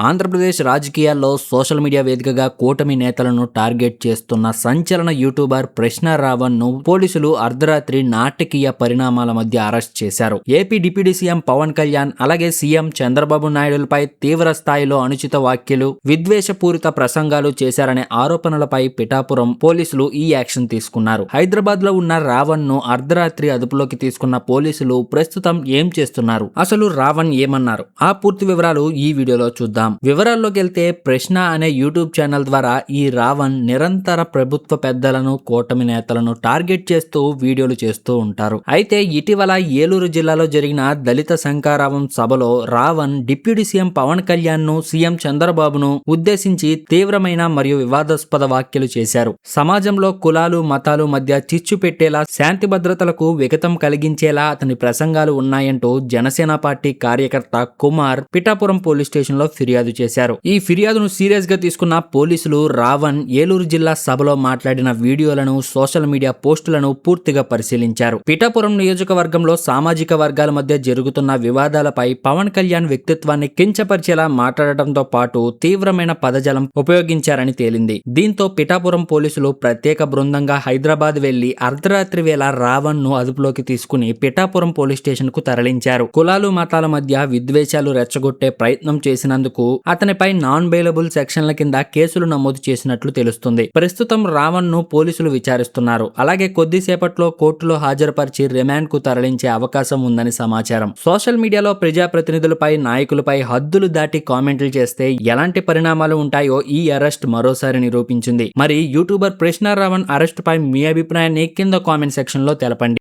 ఆంధ్రప్రదేశ్ రాజకీయాల్లో social media వేదికగా కూటమి నేతలను టార్గెట్ చేస్తున్న సంచలన యూట్యూబర్ ప్రశ్న రావణ్ ను పోలీసులు అర్ధరాత్రి నాటకీయ పరిణామాల మధ్య అరెస్ట్ చేశారు. AP deputy CM Pawan Kalyan అలాగే సీఎం చంద్రబాబు నాయుడులపై తీవ్ర స్థాయిలో అనుచిత వ్యాఖ్యలు, విద్వేషపూరిత ప్రసంగాలు చేశారనే ఆరోపణలపై పిఠాపురం పోలీసులు ఈ యాక్షన్ తీసుకున్నారు. హైదరాబాద్ లో ఉన్న రావణ్ ను అర్ధరాత్రి అదుపులోకి తీసుకున్న పోలీసులు ప్రస్తుతం ఏం చేస్తున్నారు, అసలు రావణ్ ఏమన్నారు, ఆ పూర్తి వివరాలు ఈ వీడియోలో చూద్దాం. వివరాల్లోకి వెళ్తే ప్రశ్న అనే యూట్యూబ్ ఛానల్ ద్వారా ఈ రావణ్ నిరంతర ప్రభుత్వ పెద్దలను, కూటమి నేతలను టార్గెట్ చేస్తూ వీడియోలు చేస్తూ ఉంటారు. అయితే ఇటీవల ఏలూరు జిల్లాలో జరిగిన దళిత శంఖారావం సభలో రావణ్ డిప్యూటీ సీఎం పవన్ కళ్యాణ్ ను, సీఎం చంద్రబాబును ఉద్దేశించి తీవ్రమైన మరియు వివాదాస్పద వ్యాఖ్యలు చేశారు. సమాజంలో కులాలు, మతాలు మధ్య చిచ్చు పెట్టేలా, శాంతి భద్రతలకు విఘాతం కలిగించేలా అతని ప్రసంగాలు ఉన్నాయంటూ జనసేన పార్టీ కార్యకర్త కుమార్ పిఠాపురం పోలీస్ స్టేషన్ లో ఫిర్యాదు చేశారు. ఈ ఫిర్యాదును సీరియస్ గా తీసుకున్న పోలీసులు రావణ్ ఏలూరు జిల్లా సభలో మాట్లాడిన వీడియోలను, సోషల్ మీడియా పోస్టులను పూర్తిగా పరిశీలించారు. పిఠాపురం నియోజకవర్గంలో సామాజిక వర్గాల మధ్య జరుగుతున్న వివాదాలపై పవన్ కళ్యాణ్ వ్యక్తిత్వాన్ని కించపరిచేలా మాట్లాడటంతో పాటు తీవ్రమైన పదజాలం ఉపయోగించారని తేలింది. దీంతో పిఠాపురం పోలీసులు ప్రత్యేక బృందంగా హైదరాబాద్ వెళ్లి అర్ధరాత్రి వేళ రావణ్ ను అదుపులోకి తీసుకుని పిఠాపురం పోలీస్ స్టేషన్ కు తరలించారు. కులాలు, మతాల మధ్య విద్వేషాలు రెచ్చగొట్టే ప్రయత్నం చేసినందుకు అతనిపై నాన్ బెయిలబుల్ సెక్షన్ల కింద కేసులు నమోదు చేసినట్లు తెలుస్తుంది. ప్రస్తుతం రావణ్ ను పోలీసులు విచారిస్తున్నారు. అలాగే కొద్దిసేపట్లో కోర్టులో హాజరుపరిచి రిమాండ్ కు తరలించే అవకాశం ఉందని సమాచారం. సోషల్ మీడియాలో ప్రజాప్రతినిధులపై, నాయకులపై హద్దులు దాటి కామెంట్లు చేస్తే ఎలాంటి పరిణామాలు ఉంటాయో ఈ అరెస్ట్ మరోసారి నిరూపించింది. మరి యూట్యూబర్ ప్రశ్న రావణ్ అరెస్ట్ పై మీ అభిప్రాయాన్ని కింద కామెంట్ సెక్షన్ లో తెలపండి.